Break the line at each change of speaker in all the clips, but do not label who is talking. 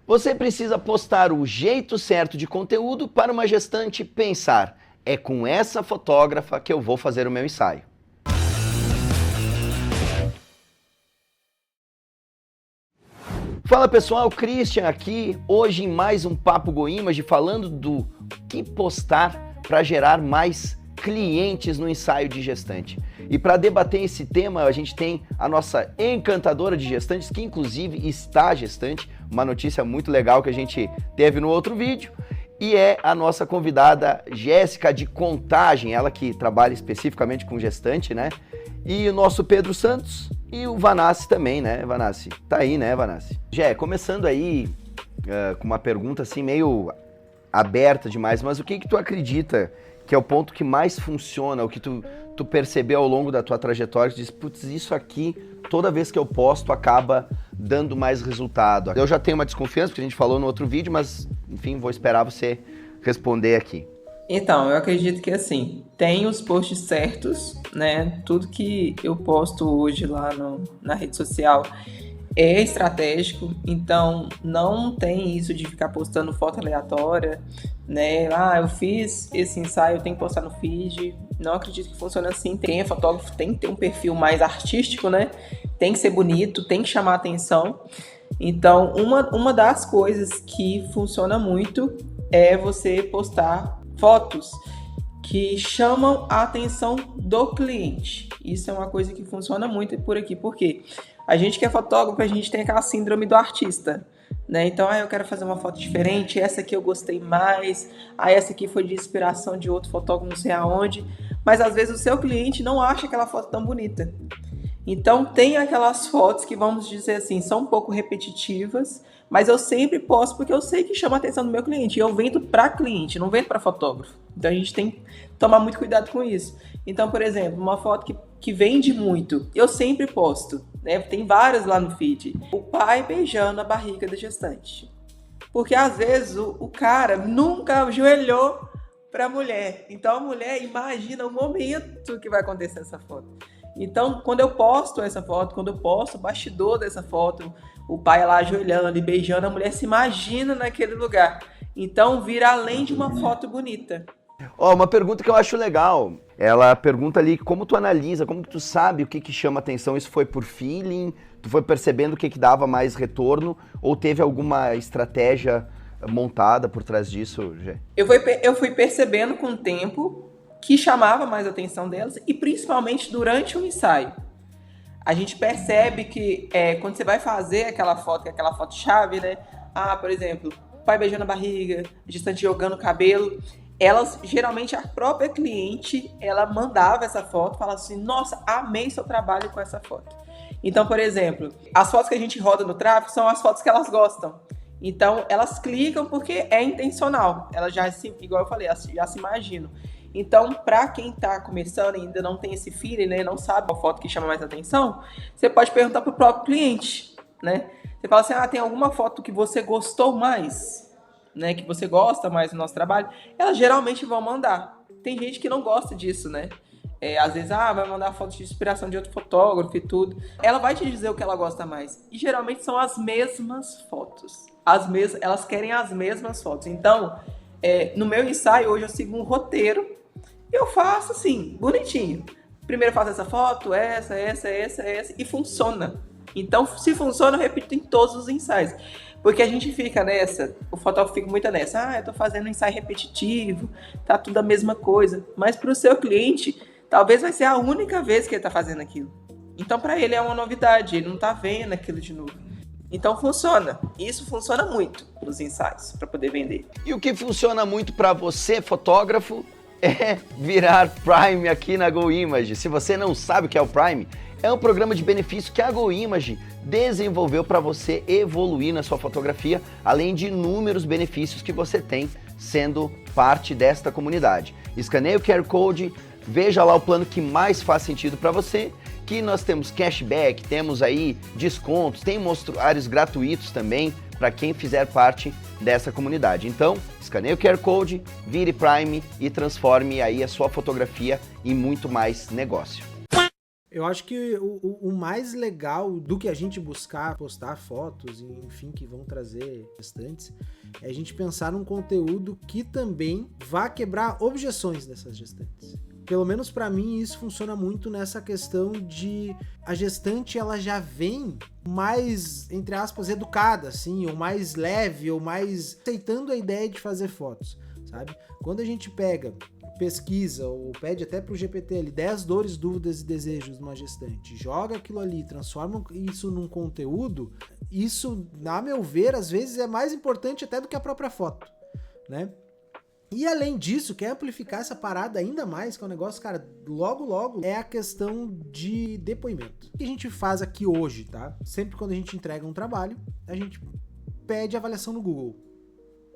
Você precisa postar o jeito certo de conteúdo para uma gestante pensar: é com essa fotógrafa que eu vou fazer o meu ensaio. Fala pessoal, Christian aqui, hoje em mais um Papo GoImage, falando do que postar para gerar mais clientes no ensaio de gestante. E para debater esse tema, a gente tem a nossa encantadora de gestantes, que inclusive está gestante, uma notícia muito legal que a gente teve no outro vídeo, e é a nossa convidada Jéssica de Contagem, ela que trabalha especificamente com gestante, né? E o nosso Pedro Santos e o Vanassi também, né, Vanassi? Tá aí, né, Vanassi? Jé, começando aí com uma pergunta assim meio aberta demais, mas o que tu acredita que é o ponto que mais funciona, o que tu percebeu ao longo da tua trajetória, que diz, putz, isso aqui, toda vez que eu posto, acaba dando mais resultado? Eu já tenho uma desconfiança, porque a gente falou no outro vídeo, mas, enfim, vou esperar você responder aqui.
Então, eu acredito que assim, tem os posts certos, né? Tudo que eu posto hoje lá na rede social é estratégico, então não tem isso de ficar postando foto aleatória, né? Ah, eu fiz esse ensaio, eu tenho que postar no feed. Não acredito que funcione assim. Quem é fotógrafo tem que ter um perfil mais artístico, né? Tem que ser bonito, tem que chamar atenção. Então, uma das coisas que funciona muito é você postar fotos que chamam a atenção do cliente. Isso é uma coisa que funciona muito por aqui, porque a gente que é fotógrafo, a gente tem aquela síndrome do artista, né? Então, eu quero fazer uma foto diferente, essa aqui eu gostei mais, essa aqui foi de inspiração de outro fotógrafo não sei aonde, mas às vezes o seu cliente não acha aquela foto tão bonita. Então, tem aquelas fotos que, vamos dizer assim, são um pouco repetitivas, mas eu sempre posto porque eu sei que chama a atenção do meu cliente. E eu vendo para cliente, não vendo para fotógrafo. Então, a gente tem que tomar muito cuidado com isso. Então, por exemplo, uma foto que vende muito, eu sempre posto, né? Tem várias lá no feed. O pai beijando a barriga da gestante. Porque, às vezes, o cara nunca ajoelhou para a mulher. Então, a mulher imagina o momento que vai acontecer essa foto. Então, quando eu posto essa foto, quando eu posto o bastidor dessa foto, o pai lá ajoelhando ali, beijando, a mulher se imagina naquele lugar. Então, vira além de uma foto bonita.
Uma pergunta que eu acho legal. Ela pergunta ali como tu analisa, como tu sabe o que chama atenção. Isso foi por feeling? Tu foi percebendo o que dava mais retorno? Ou teve alguma estratégia montada por trás disso, Gê?
Eu fui percebendo com o tempo que chamava mais a atenção delas, e principalmente durante o ensaio. A gente percebe que quando você vai fazer aquela foto, que é aquela foto-chave, né? Por exemplo, pai beijando a barriga, gestante jogando o cabelo. Elas, geralmente, a própria cliente, ela mandava essa foto, falava assim, nossa, amei seu trabalho com essa foto. Então, por exemplo, as fotos que a gente roda no tráfego são as fotos que elas gostam. Então, elas clicam porque é intencional. Elas já, igual eu falei, já se imaginam. Então, para quem está começando e ainda não tem esse feeling, né, não sabe qual foto que chama mais atenção, você pode perguntar para o próprio cliente, né? Você fala assim, tem alguma foto que você gostou mais, né, que você gosta mais do nosso trabalho? Elas geralmente vão mandar. Tem gente que não gosta disso, né? Às vezes, vai mandar foto de inspiração de outro fotógrafo e tudo. Ela vai te dizer o que ela gosta mais. E geralmente são as mesmas fotos. Elas querem as mesmas fotos. Então, no meu ensaio, hoje eu sigo um roteiro. Eu faço assim, bonitinho. Primeiro eu faço essa foto, essa, e funciona. Então, se funciona, eu repito em todos os ensaios. Porque a gente fica nessa, o fotógrafo fica muito nessa, eu tô fazendo um ensaio repetitivo, tá tudo a mesma coisa. Mas pro seu cliente, talvez vai ser a única vez que ele tá fazendo aquilo. Então, para ele é uma novidade, ele não tá vendo aquilo de novo. Então funciona. Isso funciona muito nos ensaios para poder vender.
E o que funciona muito para você, fotógrafo, é virar Prime aqui na GoImage. Se você não sabe o que é o Prime, é um programa de benefício que a GoImage desenvolveu para você evoluir na sua fotografia, além de inúmeros benefícios que você tem sendo parte desta comunidade. Escaneie o QR Code, veja lá o plano que mais faz sentido para você, que nós temos cashback, temos aí descontos, tem mostruários gratuitos também para quem fizer parte dessa comunidade. Então, escaneie o QR Code, vire Prime e transforme aí a sua fotografia em muito mais negócio.
Eu acho que o mais legal do que a gente buscar postar fotos, enfim, que vão trazer gestantes, é a gente pensar num conteúdo que também vá quebrar objeções dessas gestantes. Pelo menos pra mim isso funciona muito nessa questão de a gestante ela já vem mais, entre aspas, educada, assim, ou mais leve, ou mais aceitando a ideia de fazer fotos, sabe? Quando a gente pega, pesquisa ou pede até pro GPT ali 10 dores, dúvidas e desejos de uma gestante, joga aquilo ali, transforma isso num conteúdo, isso, a meu ver, às vezes é mais importante até do que a própria foto, né? E além disso, quer amplificar essa parada ainda mais, que é um negócio, cara, logo, é a questão de depoimento. O que a gente faz aqui hoje, tá? Sempre quando a gente entrega um trabalho, a gente pede avaliação no Google.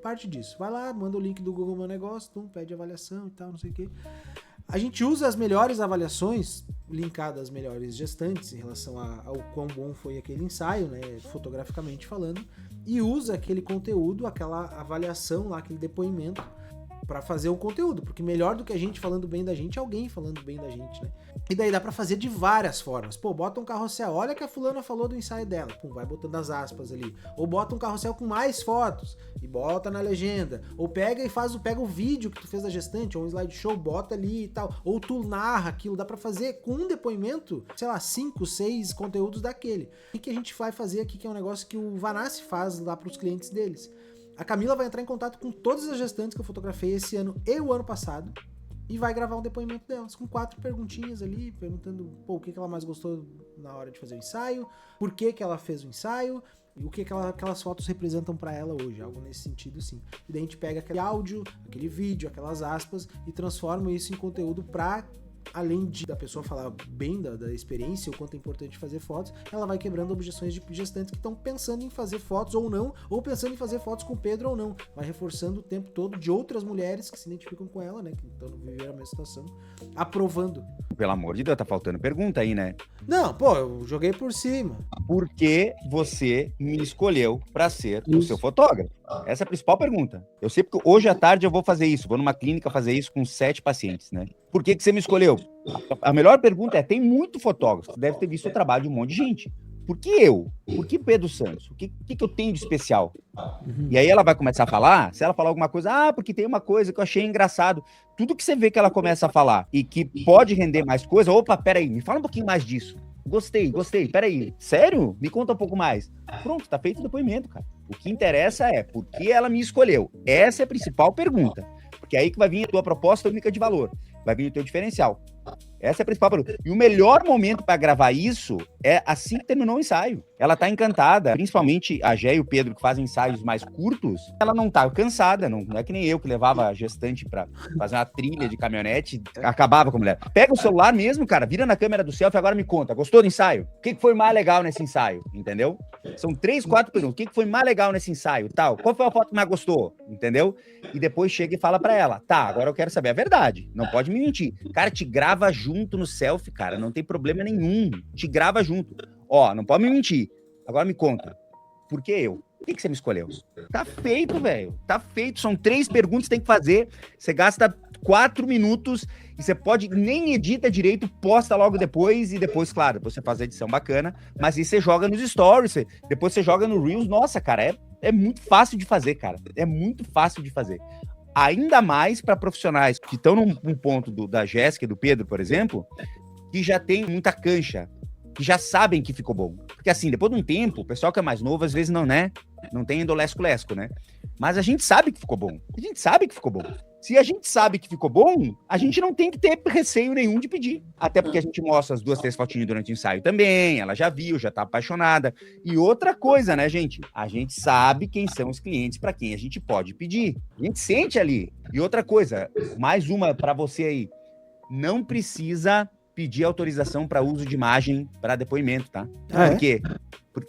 Parte disso. Vai lá, manda o link do Google Meu Negócio, pede avaliação e tal, não sei o quê. A gente usa as melhores avaliações, linkadas às melhores gestantes em relação ao quão bom foi aquele ensaio, né, fotograficamente falando, e usa aquele conteúdo, aquela avaliação lá, aquele depoimento, pra fazer um conteúdo, porque melhor do que a gente falando bem da gente é alguém falando bem da gente, né? E daí dá pra fazer de várias formas. Pô, bota um carrossel, olha que a fulana falou do ensaio dela, pum, vai botando as aspas ali. Ou bota um carrossel com mais fotos e bota na legenda. Ou pega o vídeo que tu fez da gestante, ou um slideshow, bota ali e tal. Ou tu narra aquilo, dá pra fazer com um depoimento, sei lá, 5, 6 conteúdos daquele. O que a gente vai fazer aqui, que é um negócio que o Vanassi faz lá pros clientes deles. A Camila vai entrar em contato com todas as gestantes que eu fotografei esse ano e o ano passado e vai gravar um depoimento delas, com 4 perguntinhas ali, perguntando o que ela mais gostou na hora de fazer o ensaio, por que ela fez o ensaio e o que aquelas fotos representam para ela hoje, algo nesse sentido, sim. E daí a gente pega aquele áudio, aquele vídeo, aquelas aspas e transforma isso em conteúdo para, além da pessoa falar bem da experiência, o quanto é importante fazer fotos, ela vai quebrando objeções de gestantes que estão pensando em fazer fotos ou não, ou pensando em fazer fotos com o Pedro ou não. Vai reforçando o tempo todo de outras mulheres que se identificam com ela, né, que estão vivendo a mesma situação, aprovando.
Pelo amor de Deus, tá faltando pergunta aí, né?
Não, pô, eu joguei por cima.
Por que você me escolheu para ser o seu fotógrafo? Essa é a principal pergunta. Eu sei porque hoje à tarde eu vou fazer isso, vou numa clínica fazer isso com 7 pacientes, né? Por que você me escolheu? A melhor pergunta é, tem muito fotógrafo, deve ter visto o trabalho de um monte de gente. Por que eu? Por que Pedro Santos? O que eu tenho de especial? E aí ela vai começar a falar, se ela falar alguma coisa, porque tem uma coisa que eu achei engraçado. Tudo que você vê que ela começa a falar e que pode render mais coisa, opa, peraí, me fala um pouquinho mais disso. Gostei, peraí, sério? Me conta um pouco mais. Pronto, tá feito o depoimento, cara. O que interessa é por que ela me escolheu. Essa é a principal pergunta. Porque é aí que vai vir a tua proposta única de valor. Vai vir o teu diferencial. Essa é a principal pergunta. E o melhor momento para gravar isso é assim que terminou o ensaio. Ela tá encantada, principalmente a Gé e o Pedro, que fazem ensaios mais curtos, ela não tá cansada, não é que nem eu, que levava a gestante pra fazer uma trilha de caminhonete, acabava com a mulher. Pega o celular mesmo, cara, vira na câmera do selfie, agora me conta, gostou do ensaio? O que foi mais legal nesse ensaio? Entendeu? São 3, 4 perguntas. O que foi mais legal nesse ensaio? Tal. Qual foi a foto que mais gostou? Entendeu? E depois chega e fala pra ela, tá, agora eu quero saber a verdade, não pode me mentir. Cara, te grava junto no selfie, cara, não tem problema nenhum, te grava junto. Ó, não pode me mentir. Agora me conta, por que eu? Por que você me escolheu? Tá feito, velho, tá feito. São 3 perguntas que você tem que fazer, você gasta 4 minutos e você pode, nem edita direito, posta logo depois e depois, claro, você faz a edição bacana, mas aí você joga nos stories, depois você joga no Reels. Nossa, cara, é muito fácil de fazer, cara, é muito fácil de fazer. Ainda mais para profissionais que estão num ponto da Jéssica e do Pedro, por exemplo, que já tem muita cancha, que já sabem que ficou bom. Porque assim, depois de um tempo, o pessoal que é mais novo, às vezes não, né? Não tem endolesco-lesco, né? Mas a gente sabe que ficou bom. A gente sabe que ficou bom. Se a gente sabe que ficou bom, a gente não tem que ter receio nenhum de pedir. Até porque a gente mostra as 2, 3 fotinhas durante o ensaio também, ela já viu, já tá apaixonada. E outra coisa, né, gente? A gente sabe quem são os clientes para quem a gente pode pedir. A gente sente ali. E outra coisa, mais uma para você aí. Não precisa pedir autorização para uso de imagem para depoimento, tá? Por quê?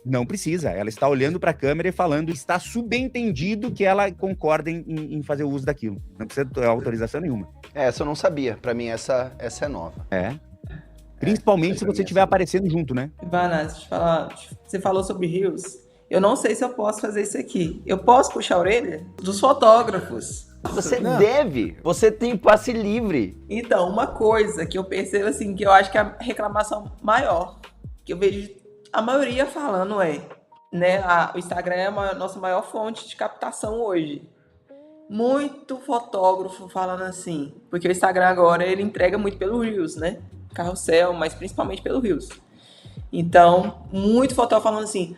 Não precisa. Ela está olhando para a câmera e falando, está subentendido que ela concorda em fazer o uso daquilo. Não precisa de autorização nenhuma.
Essa eu não sabia. Para mim, essa é nova.
Principalmente se você estiver aparecendo junto, né?
Vanassi, deixa eu te falar. Você falou sobre Reels. Eu não sei se eu posso fazer isso aqui. Eu posso puxar a orelha dos fotógrafos.
Você
Não.
deve. Você tem passe livre.
Então, uma coisa que eu percebo, assim, que eu acho que é a reclamação maior, que eu vejo a maioria falando né, o Instagram é a nossa maior fonte de captação hoje. Muito fotógrafo falando assim, porque o Instagram agora, ele entrega muito pelo Reels, né? Carrossel, mas principalmente pelo Reels. Então, muito fotógrafo falando assim,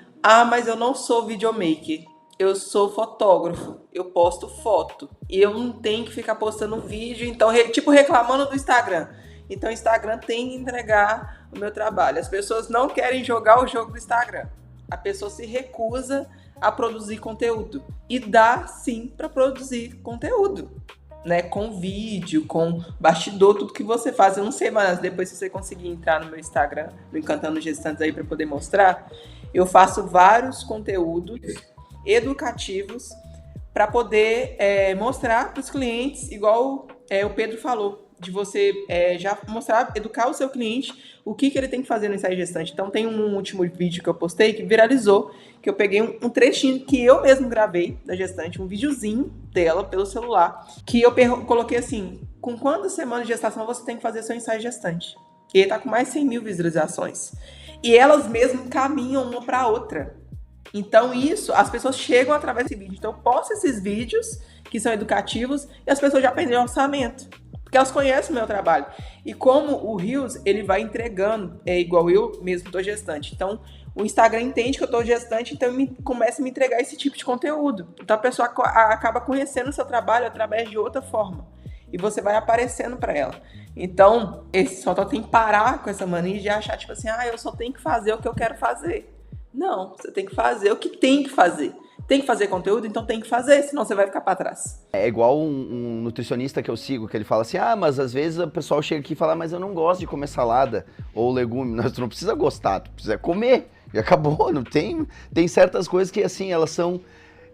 mas eu não sou videomaker, eu sou fotógrafo, eu posto foto, e eu não tenho que ficar postando vídeo, então, tipo, reclamando do Instagram. Então, o Instagram tem que entregar o meu trabalho. As pessoas não querem jogar o jogo do Instagram. A pessoa se recusa a produzir conteúdo. E dá, sim, para produzir conteúdo, né? Com vídeo, com bastidor, tudo que você faz. Eu não sei, mas depois se você conseguir entrar no meu Instagram, no Encantando Gestantes aí, para poder mostrar, eu faço vários conteúdos educativos para poder mostrar para os clientes, igual o Pedro falou, de você já mostrar, educar o seu cliente o que ele tem que fazer no ensaio gestante. Então, tem um último vídeo que eu postei que viralizou, que eu peguei um trechinho que eu mesmo gravei da gestante, um videozinho dela pelo celular, que eu coloquei assim, com quantas semanas de gestação você tem que fazer seu ensaio gestante? E ele tá com mais de 100 mil visualizações. E elas mesmo caminham uma para outra. Então, isso, as pessoas chegam através desse vídeo. Então, eu posto esses vídeos que são educativos e as pessoas já aprendem orçamento. Porque elas conhecem o meu trabalho. E como o Reels, ele vai entregando, igual eu mesmo estou gestante. Então, o Instagram entende que eu estou gestante, então começa a me entregar esse tipo de conteúdo. Então, a pessoa acaba conhecendo o seu trabalho através de outra forma. E você vai aparecendo para ela. Então, esse só tem que parar com essa mania de achar, tipo assim, eu só tenho que fazer o que eu quero fazer. Não, você tem que fazer o que tem que fazer. Tem que fazer conteúdo, então tem que fazer, senão você vai ficar para trás.
É igual um nutricionista que eu sigo, que ele fala assim, mas às vezes o pessoal chega aqui e fala, mas eu não gosto de comer salada ou legume. Não, tu não precisa gostar, tu precisa comer. E acabou, não tem... Tem certas coisas que, assim, elas são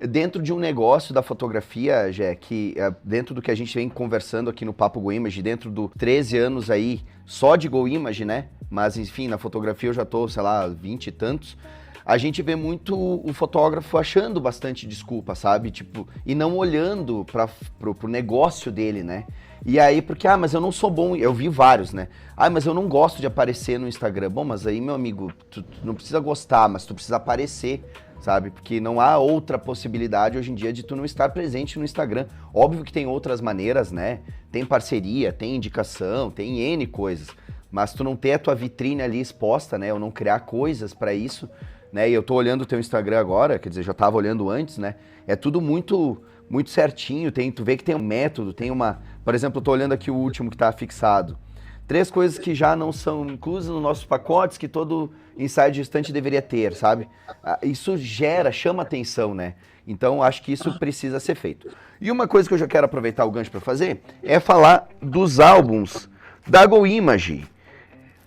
dentro de um negócio da fotografia, Jé, que dentro do que a gente vem conversando aqui no Papo GoImage, dentro do 13 anos aí só de GoImage, né? Mas, enfim, na fotografia eu já tô, sei lá, 20 e tantos. A gente vê muito o fotógrafo achando bastante desculpa, sabe? Tipo, e não olhando pro negócio dele, né? E aí, porque, mas eu não sou bom, eu vi vários, né? Mas eu não gosto de aparecer no Instagram. Bom, mas aí, meu amigo, tu não precisa gostar, mas tu precisa aparecer, sabe? Porque não há outra possibilidade hoje em dia de tu não estar presente no Instagram. Óbvio que tem outras maneiras, né? Tem parceria, tem indicação, tem N coisas. Mas tu não ter a tua vitrine ali exposta, né? Ou não criar coisas pra isso, né? E eu tô olhando o teu Instagram agora, quer dizer, já tava olhando antes, né? É tudo muito certinho, tu vê que tem um método, tem uma... Por exemplo, eu tô olhando aqui o último que tá fixado. 3 coisas que já não são inclusas nos nossos pacotes, que todo ensaio gestante deveria ter, sabe? Isso chama atenção, né? Então, acho que isso precisa ser feito. E uma coisa que eu já quero aproveitar o gancho para fazer é falar dos álbuns da GoImage.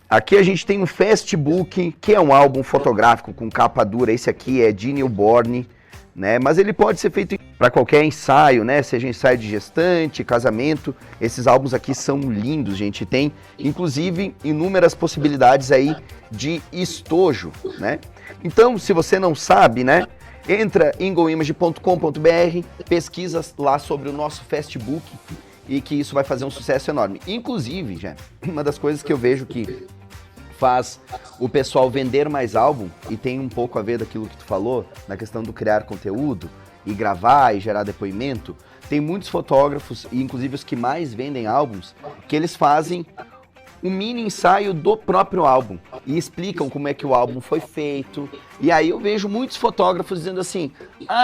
Aqui a gente tem um Fastbook, que é um álbum fotográfico com capa dura. Esse aqui é de newborn, né? Mas ele pode ser feito para qualquer ensaio, né? Seja ensaio de gestante, casamento. Esses álbuns aqui são lindos, gente. Tem, inclusive, inúmeras possibilidades aí de estojo, né? Então, se você não sabe, né? Entra em goimage.com.br, pesquisa lá sobre o nosso Fastbook e que isso vai fazer um sucesso enorme. Inclusive, já, uma das coisas que eu vejo que faz o pessoal vender mais álbum, e tem um pouco a ver daquilo que tu falou, na questão do criar conteúdo, e gravar, e gerar depoimento, tem muitos fotógrafos, e inclusive os que mais vendem álbuns, que eles fazem um mini ensaio do próprio álbum, e explicam como é que o álbum foi feito, e aí eu vejo muitos fotógrafos dizendo assim,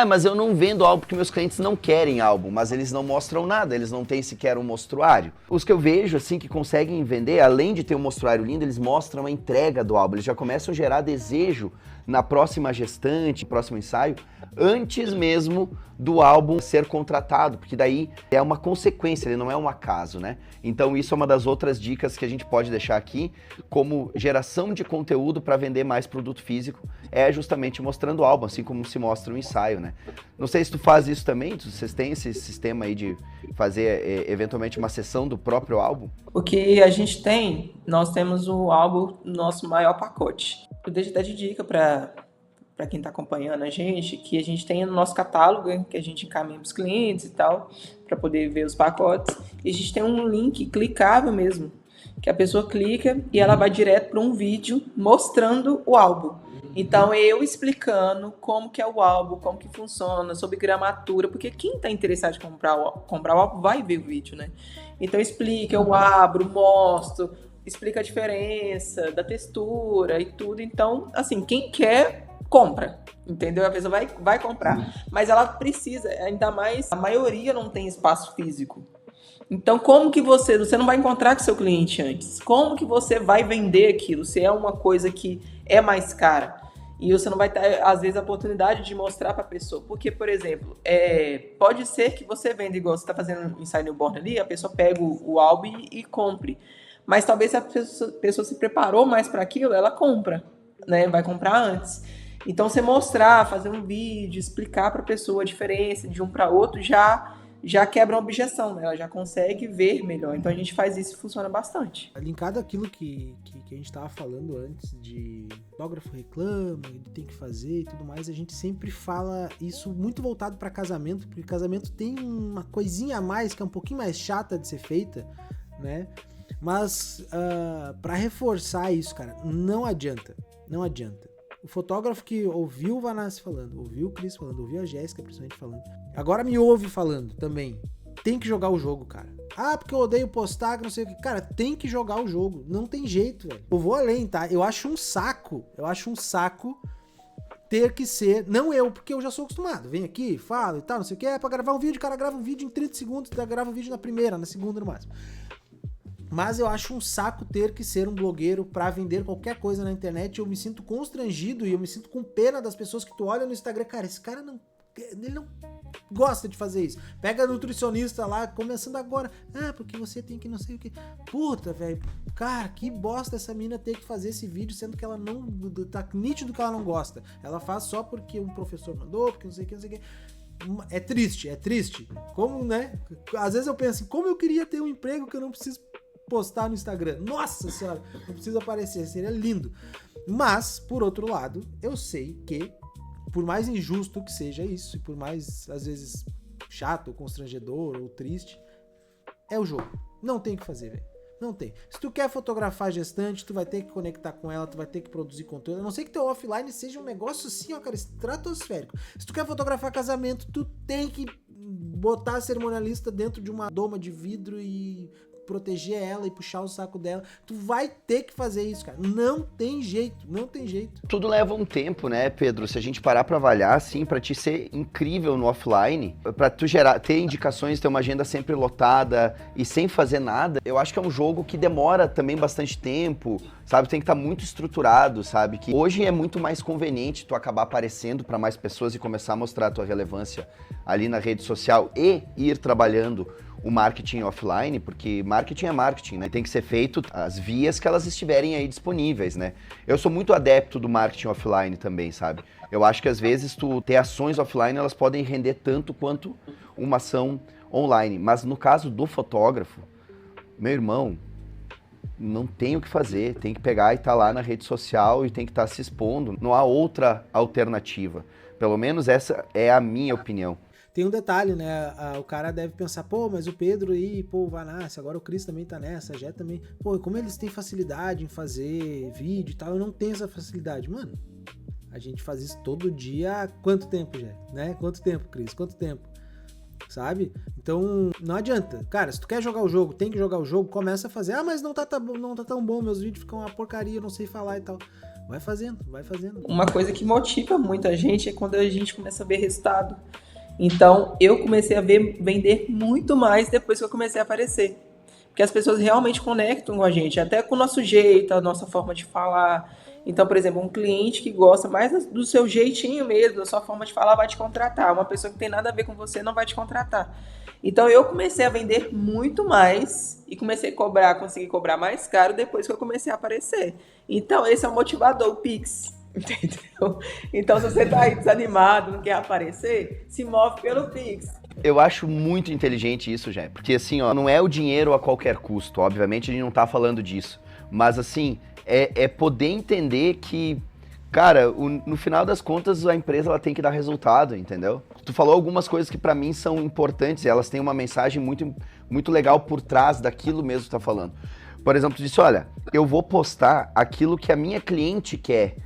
mas eu não vendo álbum porque meus clientes não querem álbum, mas eles não mostram nada, eles não têm sequer um mostruário. Os que eu vejo, assim, que conseguem vender, além de ter um mostruário lindo, eles mostram a entrega do álbum, eles já começam a gerar desejo na próxima gestante, próximo ensaio, antes mesmo do álbum ser contratado, porque daí é uma consequência, ele não é um acaso, né? Então isso é uma das outras dicas que a gente pode deixar aqui, como geração de conteúdo para vender mais produto físico, é justamente mostrando o álbum, assim como se mostra o ensaio, né? Não sei se tu faz isso também, vocês têm esse sistema aí de fazer eventualmente uma sessão do próprio álbum?
O que a gente tem, nós temos o álbum no nosso maior pacote. Eu deixo até de dica para para quem está acompanhando a gente, que a gente tem no nosso catálogo, que a gente encaminha para os clientes e tal, para poder ver os pacotes. E a gente tem um link clicável mesmo, que a pessoa clica e ela vai direto para um vídeo mostrando o álbum. Então, eu explicando como que é o álbum, como que funciona, sobre gramatura, porque quem está interessado em comprar o álbum vai ver o vídeo, né? Então, explica, eu abro, mostro, explica a diferença da textura e tudo. Então, assim, quem quer, compra, entendeu? A pessoa vai comprar. Mas ela precisa, ainda mais, a maioria não tem espaço físico. Então, como que você não vai encontrar com seu cliente antes? Como que você vai vender aquilo? Se é uma coisa que é mais cara e você não vai ter, às vezes, a oportunidade de mostrar para a pessoa. Porque, por exemplo, pode ser que você venda igual você está fazendo em Inside Newborn ali, a pessoa pega o álbum e compre. Mas talvez se a pessoa se preparou mais para aquilo, ela compra, né? Vai comprar antes. Então, você mostrar, fazer um vídeo, explicar para a pessoa a diferença de um para outro, já quebra uma objeção, né? Ela já consegue ver melhor. Então, a gente faz isso e funciona bastante.
Linkado àquilo que a gente estava falando antes, de fotógrafo reclama, ele tem que fazer e tudo mais, a gente sempre fala isso muito voltado para casamento, porque casamento tem uma coisinha a mais que é um pouquinho mais chata de ser feita, né? Mas para reforçar isso, cara, não adianta. O fotógrafo que ouviu o Vanassi falando, ouviu o Cris falando, ouviu a Jéssica principalmente falando, agora me ouve falando também, tem que jogar o jogo, cara. Ah, porque eu odeio postar, que não sei o que. Cara, tem que jogar o jogo, não tem jeito, velho. Eu vou além, tá? Eu acho um saco ter que ser, não eu, porque eu já sou acostumado, vem aqui, falo e tal, não sei o que, pra gravar um vídeo, o cara grava um vídeo em 30 segundos, grava um vídeo na primeira, na segunda no máximo. Mas eu acho um saco ter que ser um blogueiro pra vender qualquer coisa na internet. Eu me sinto constrangido e eu me sinto com pena das pessoas que tu olha no Instagram. Cara, esse cara ele não gosta de fazer isso. Pega nutricionista lá, começando agora. Ah, porque você tem que não sei o que. Puta, velho. Cara, que bosta essa mina ter que fazer esse vídeo, sendo que ela não... Tá nítido que ela não gosta. Ela faz só porque um professor mandou, porque não sei o que. É triste. Como, né? Às vezes eu penso assim, como eu queria ter um emprego que eu não preciso postar no Instagram. Nossa senhora, não precisa aparecer, seria lindo. Mas, por outro lado, eu sei que, por mais injusto que seja isso, e por mais, às vezes, chato, ou constrangedor, ou triste, é o jogo. Não tem o que fazer, velho. Não tem. Se tu quer fotografar gestante, tu vai ter que conectar com ela, tu vai ter que produzir conteúdo. A não ser que teu offline seja um negócio assim, ó, cara, estratosférico. Se tu quer fotografar casamento, tu tem que botar a cerimonialista dentro de uma doma de vidro e proteger ela e puxar o saco dela. Tu vai ter que fazer isso, cara. Não tem jeito.
Tudo leva um tempo, né, Pedro? Se a gente parar pra avaliar, assim, pra te ser incrível no offline, pra tu ter indicações, ter uma agenda sempre lotada e sem fazer nada, eu acho que é um jogo que demora também bastante tempo, sabe? Tem que estar muito estruturado, sabe? Que hoje é muito mais conveniente tu acabar aparecendo pra mais pessoas e começar a mostrar a tua relevância ali na rede social e ir trabalhando o marketing offline, porque marketing é marketing, né? Tem que ser feito as vias que elas estiverem aí disponíveis, né? Eu sou muito adepto do marketing offline também, sabe? Eu acho que às vezes tu ter ações offline, elas podem render tanto quanto uma ação online. Mas no caso do fotógrafo, meu irmão, não tem o que fazer. Tem que pegar e estar lá na rede social e tem que estar se expondo. Não há outra alternativa. Pelo menos essa é a minha opinião.
Tem um detalhe, né? O cara deve pensar, pô, mas o Pedro e o Vanassi, agora o Cris também tá nessa, a Jé também. Pô, como eles têm facilidade em fazer vídeo e tal, eu não tenho essa facilidade. Mano, a gente faz isso todo dia há quanto tempo, Jé? Né? Quanto tempo, Cris? Quanto tempo? Sabe? Então, não adianta. Cara, se tu quer jogar o jogo, tem que jogar o jogo, começa a fazer. Ah, mas não tá tão bom, meus vídeos ficam uma porcaria, eu não sei falar e tal. Vai fazendo.
Uma coisa que motiva muita gente é quando a gente começa a ver resultado. Então, eu comecei a vender muito mais depois que eu comecei a aparecer. Porque as pessoas realmente conectam com a gente, até com o nosso jeito, a nossa forma de falar. Então, por exemplo, um cliente que gosta mais do seu jeitinho mesmo, da sua forma de falar, vai te contratar. Uma pessoa que tem nada a ver com você não vai te contratar. Então, eu comecei a vender muito mais e consegui cobrar mais caro depois que eu comecei a aparecer. Então, esse é o motivador, o Pix. Entendeu? Então, se você tá aí desanimado, não quer aparecer, se move pelo Pix.
Eu acho muito inteligente isso, já, porque assim, ó, não é o dinheiro a qualquer custo, obviamente a gente não tá falando disso, mas assim, é poder entender que Cara, no final das contas, a empresa ela tem que dar resultado, entendeu? Tu falou algumas coisas que pra mim são importantes, e elas têm uma mensagem muito, muito legal por trás daquilo mesmo que tu tá falando. Por exemplo, tu disse, olha, eu vou postar aquilo que a minha cliente quer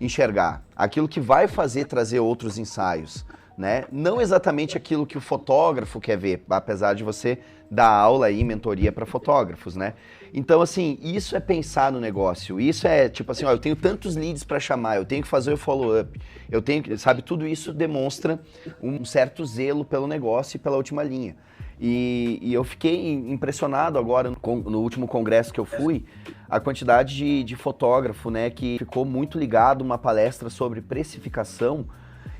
enxergar, aquilo que vai fazer trazer outros ensaios, né? Não exatamente aquilo que o fotógrafo quer ver, apesar de você dar aula e mentoria para fotógrafos, né? Então, assim, isso é pensar no negócio, isso é tipo assim, ó, eu tenho tantos leads para chamar, eu tenho que fazer o follow-up, eu tenho que, sabe, tudo isso demonstra um certo zelo pelo negócio e pela última linha. E eu fiquei impressionado agora no último congresso que eu fui, a quantidade de fotógrafo, né, que ficou muito ligado a uma palestra sobre precificação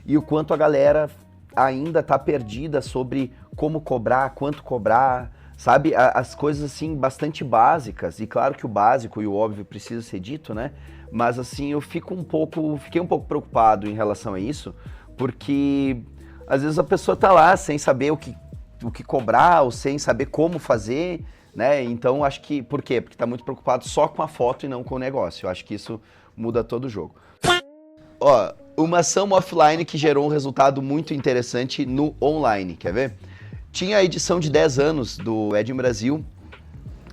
e o quanto a galera ainda está perdida sobre como cobrar, quanto cobrar, sabe? As coisas assim bastante básicas, e claro que o básico e o óbvio precisa ser dito, né? Mas assim, fiquei um pouco preocupado em relação a isso, porque às vezes a pessoa tá lá sem saber o que cobrar, ou sem saber como fazer, né? Então acho que, por quê? Porque tá muito preocupado só com a foto e não com o negócio. Eu acho que isso muda todo o jogo. Ó, uma ação offline que gerou um resultado muito interessante no online, quer ver? Tinha a edição de 10 anos do Wedding Brasil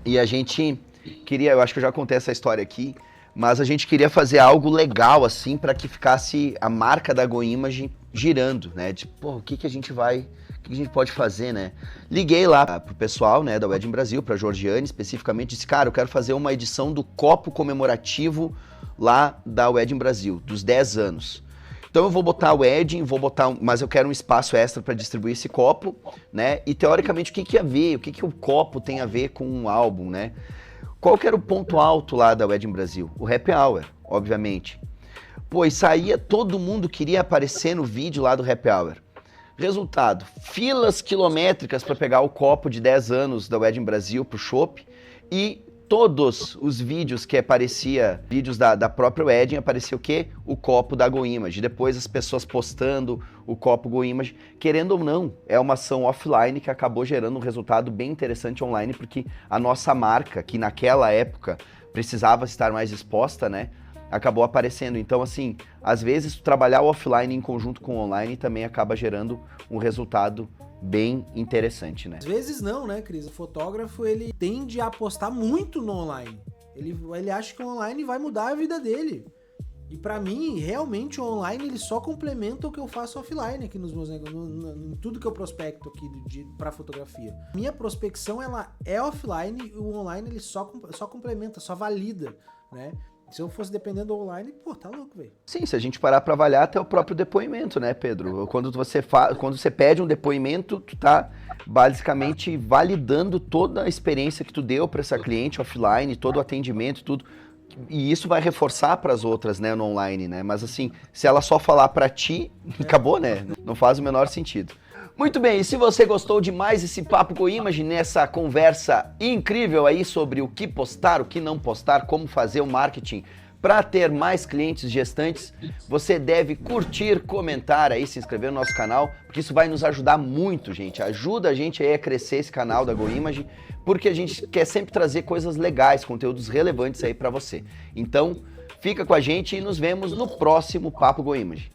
e a gente queria, eu acho que eu já contei essa história aqui, mas a gente queria fazer algo legal assim para que ficasse a marca da GoImage girando, né? De, pô, o que a gente pode fazer, né? Liguei lá pro pessoal, né, da Wedding Brasil, pra Georgiane especificamente, disse, cara, eu quero fazer uma edição do copo comemorativo lá da Wedding Brasil, dos 10 anos. Então eu vou botar o Wedding, mas eu quero um espaço extra para distribuir esse copo, né? E teoricamente o que ia ver, o que o copo tem a ver com um álbum, né? Qual que era o ponto alto lá da Wedding Brasil? O happy hour, obviamente. Pô, e saía, todo mundo queria aparecer no vídeo lá do happy hour. Resultado, filas quilométricas para pegar o copo de 10 anos da Wedding Brasil pro chopp, e todos os vídeos que aparecia, vídeos da própria Wedding, aparecia o quê? O copo da GoImage. Depois as pessoas postando o copo GoImage. Querendo ou não, é uma ação offline que acabou gerando um resultado bem interessante online, porque a nossa marca, que naquela época precisava estar mais exposta, né? Acabou aparecendo. Então, assim, às vezes trabalhar o offline em conjunto com o online também acaba gerando um resultado bem interessante, né?
Às vezes não, né, Cris? O fotógrafo, ele tende a apostar muito no online. Ele acha que o online vai mudar a vida dele. E pra mim, realmente, o online, ele só complementa o que eu faço offline aqui nos meus negócios, em tudo que eu prospecto aqui pra fotografia. Minha prospecção, ela é offline, e o online, ele só complementa, só valida, né? Se eu fosse dependendo do online, pô, tá louco, velho.
Sim, se a gente parar pra avaliar até o próprio depoimento, né, Pedro? Quando você pede um depoimento, tu tá basicamente validando toda a experiência que tu deu para essa cliente offline, todo o atendimento, tudo. E isso vai reforçar para as outras, né, no online, né? Mas assim, se ela só falar para ti, acabou, né? Não faz o menor sentido. Muito bem, e se você gostou de mais esse Papo GoImage, nessa conversa incrível aí sobre o que postar, o que não postar, como fazer o marketing para ter mais clientes gestantes, você deve curtir, comentar aí, se inscrever no nosso canal, porque isso vai nos ajudar muito, gente. Ajuda a gente aí a crescer esse canal da GoImage, porque a gente quer sempre trazer coisas legais, conteúdos relevantes aí para você. Então, fica com a gente e nos vemos no próximo Papo GoImage.